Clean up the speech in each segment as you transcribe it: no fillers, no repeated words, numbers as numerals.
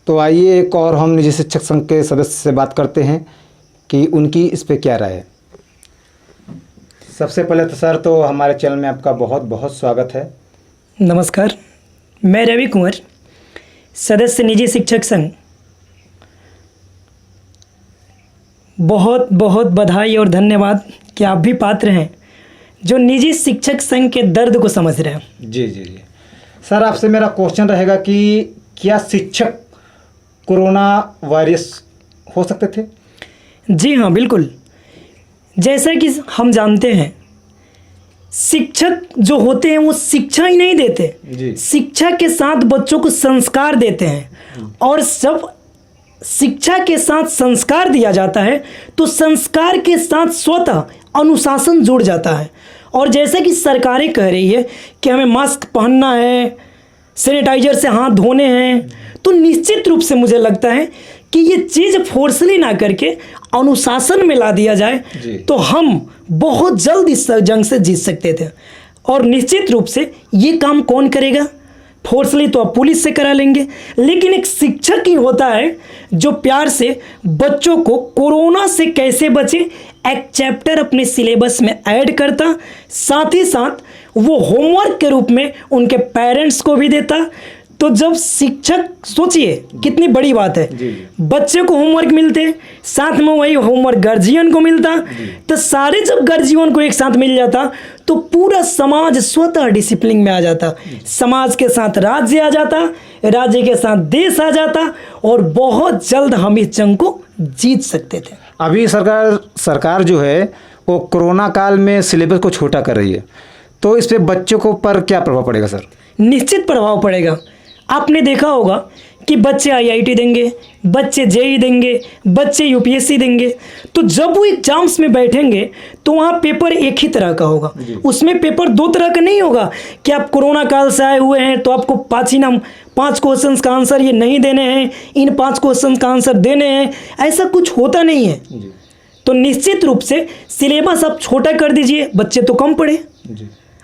तो आइए एक और हम निजी शिक्षक संघ के सदस्य से बात करते हैं कि उनकी इस पे क्या राय है। सबसे पहले तो सर तो हमारे चैनल में आपका बहुत बहुत स्वागत है। नमस्कार, मैं रवि कुंवर, सदस्य निजी शिक्षक संघ। बहुत बहुत बधाई और धन्यवाद कि आप भी पात्र हैं जो निजी शिक्षक संघ के दर्द को समझ रहे हैं। जी जी जी सर, आपसे मेरा क्वेश्चन रहेगा कि क्या शिक्षक कोरोना वायरस हो सकते थे? जी हाँ, बिल्कुल। जैसा कि हम जानते हैं, शिक्षक जो होते हैं वो शिक्षा ही नहीं देते जी। शिक्षा के साथ बच्चों को संस्कार देते हैं, और जब शिक्षा के साथ संस्कार दिया जाता है तो संस्कार के साथ स्वतः अनुशासन जुड़ जाता है। और जैसे कि सरकारें कह रही है कि हमें मास्क पहनना है, सैनिटाइजर से हाथ धोने हैं, तो निश्चित रूप से मुझे लगता है कि ये चीज़ फोर्सली ना करके अनुशासन में ला दिया जाए तो हम बहुत जल्द इस जंग से जीत सकते थे। और निश्चित रूप से ये काम कौन करेगा? फोर्सली तो आप पुलिस से करा लेंगे, लेकिन एक शिक्षक ही होता है जो प्यार से बच्चों को कोरोना से कैसे बचे एक चैप्टर अपने सिलेबस में ऐड करता, साथ ही साथ वो होमवर्क के रूप में उनके पेरेंट्स को भी देता। तो जब शिक्षक, सोचिए कितनी बड़ी बात है, बच्चे को होमवर्क मिलते, साथ में वही होमवर्क गार्जियन को मिलता, तो सारे जब गार्जियन को एक साथ मिल जाता तो पूरा समाज स्वतः डिसिप्लिन में आ जाता, समाज के साथ राज्य आ जाता, राज्य के साथ देश आ जाता, और बहुत जल्द हम इस जंग को जीत सकते थे। अभी सरकार जो है वो कोरोना काल में सिलेबस को छोटा कर रही है, तो इस पे बच्चों को पर क्या प्रभाव पड़ेगा सर? निश्चित प्रभाव पड़ेगा। आपने देखा होगा कि बच्चे आईआईटी देंगे, बच्चे जेईई देंगे, बच्चे यूपीएससी देंगे, तो जब वो एग्जाम्स में बैठेंगे तो वहाँ पेपर एक ही तरह का होगा। उसमें पेपर दो तरह का नहीं होगा कि आप कोरोना काल से आए हुए हैं तो आपको 5 क्वेश्चंस का आंसर ये नहीं देने हैं, इन 5 क्वेश्चंस का आंसर देने हैं, ऐसा कुछ होता नहीं है। तो निश्चित रूप से सिलेबस आप छोटा कर दीजिए, बच्चे तो कम पढ़े।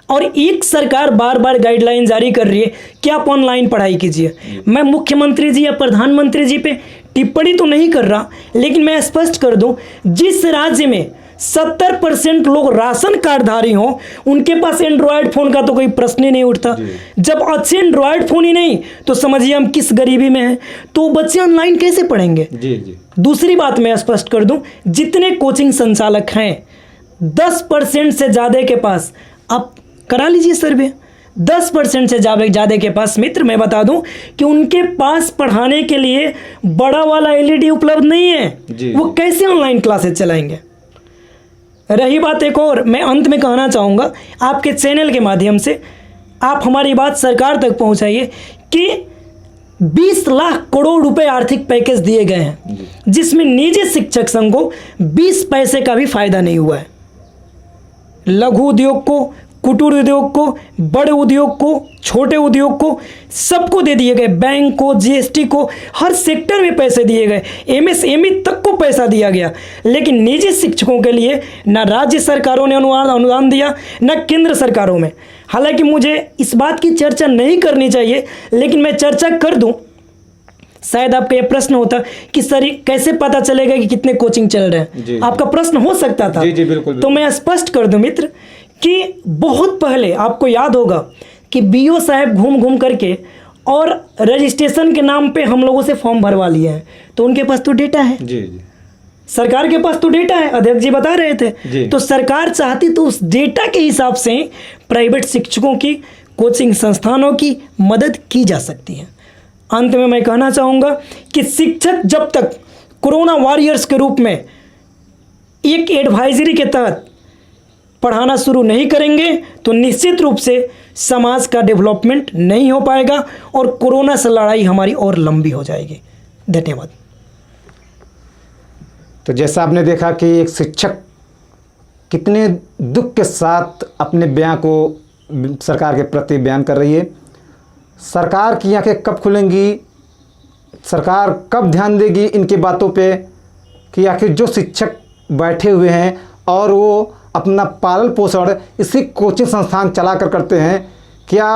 और एक सरकार बार बार गाइडलाइन जारी कर रही है कि आप ऑनलाइन पढ़ाई कीजिए। मैं मुख्यमंत्री जी या प्रधानमंत्री जी पे टिप्पणी तो नहीं कर रहा, लेकिन मैं स्पष्ट कर दूं, जिस राज्य में 70% लोग राशन कार्डधारी हों उनके पास एंड्रॉयड फ़ोन का तो कोई प्रश्न ही नहीं उठता। जब अच्छे एंड्रॉयड फ़ोन ही नहीं तो समझिए हम किस गरीबी में हैं, तो बच्चे ऑनलाइन कैसे पढ़ेंगे? दूसरी बात मैं स्पष्ट कर दूं, जितने कोचिंग संचालक हैं 10% से ज़्यादा के पास, आप करा लीजिए सर्वे, 10% से ज़्यादा के पास मित्र, मैं बता दूं कि उनके पास पढ़ाने के लिए बड़ा वाला एलईडी उपलब्ध नहीं है। वो कैसे ऑनलाइन क्लासेस चलाएंगे? रही बात एक और, मैं अंत में कहना चाहूँगा, आपके चैनल के माध्यम से आप हमारी बात सरकार तक पहुँचाइए कि 20 लाख करोड़ रुपए आर्थिक पैकेज दिए गए हैं, जिसमें निजी शिक्षक संघ को 20 पैसे का भी फायदा नहीं हुआ है। लघु उद्योग को, कुटीर उद्योग को, बड़े उद्योग को, छोटे उद्योग को, सबको दे दिए गए, बैंक को, जीएसटी को, हर सेक्टर में पैसे दिए गए, एमएसएमई तक को पैसा दिया गया। लेकिन निजी शिक्षकों के लिए ना राज्य सरकारों ने अनुदान दिया, ना केंद्र सरकारों में। हालांकि मुझे इस बात की चर्चा नहीं करनी चाहिए, लेकिन मैं चर्चा कर दूं। शायद आपका यह प्रश्न होता कि सर कैसे पता चलेगा कि कितने कोचिंग चल रहे हैं, आपका प्रश्न हो सकता था। जी बिल्कुल। तो मैं स्पष्ट कर दूं मित्र कि बहुत पहले आपको याद होगा कि बीओ साहब घूम घूम करके और रजिस्ट्रेशन के नाम पे हम लोगों से फॉर्म भरवा लिए हैं, तो उनके पास तो डेटा है। सरकार के पास तो डेटा है, अध्यक्ष जी बता रहे थे। तो सरकार चाहती तो उस डेटा के हिसाब से प्राइवेट शिक्षकों की, कोचिंग संस्थानों की मदद की जा सकती है। अंत में मैं कहना चाहूँगा कि शिक्षक जब तक कोरोना वॉरियर्स के रूप में एक एडवाइजरी के तहत पढ़ाना शुरू नहीं करेंगे तो निश्चित रूप से समाज का डेवलपमेंट नहीं हो पाएगा और कोरोना से लड़ाई हमारी और लंबी हो जाएगी। धन्यवाद। तो जैसा आपने देखा कि एक शिक्षक कितने दुख के साथ अपने बयान को सरकार के प्रति बयान कर रही है। सरकार की आंखें कब खुलेंगी, सरकार कब ध्यान देगी इनकी बातों पे कि आखिर जो शिक्षक बैठे हुए हैं और वो अपना पालन पोषण इसी कोचिंग संस्थान चला कर करते हैं, क्या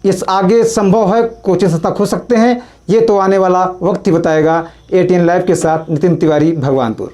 इस आगे संभव है कोचिंग संस्था खोल सकते हैं, ये तो आने वाला वक्त ही बताएगा। ATN लाइव के साथ नितिन तिवारी, भगवानपुर।